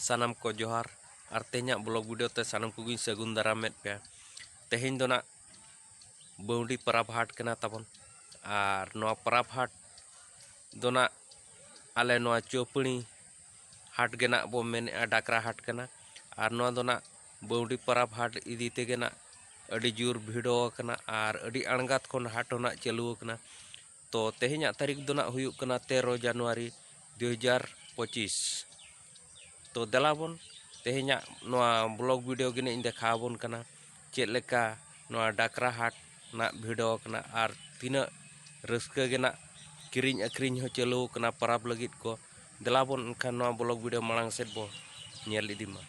सानाम को जोहार और तेहना ब्लॉग वीडियो ते सानाम को सगुन दारामेद पे तेहेन दो ना बौंडी परब हाट कना ताबन और नोआ परब हाट दो ना आले नोआ चौपनी हाट के ना बो मेने डाकरा हाट कना और नोआ दो ना बौंडी परब हाट इदी तेगे ना अड़ी जोर भिड़ो कना और अड़ी अणगात खन हाट होना चालू कना। तो तेहेना तारीख दो ना हुयुक कना 13 जनवरी 2025। तो दलाबन तेहेना नोआ ब्लॉग वीडियो गिने इन देखाबन कना चेक लेका नोआ डाकरा हाट ना भिड़ो कना और तीना रस्का गे ना किरिंग अक्रिंग हो चालू कना परब लगित को दलाबन एनखान नोआ ब्लॉग वीडियो मांग सेट बो नेल इदिमा।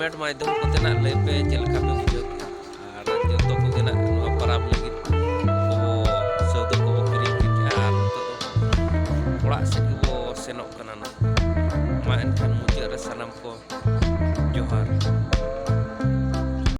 कमेंट माध्यम कोते ना लay पे चल का पे बुझो और जो को के ना नो परब लगी को सौदो को किरी की और तो ओड़ा से को सेनो कना नो मा एनखान मुझे रे सनम को जोहार।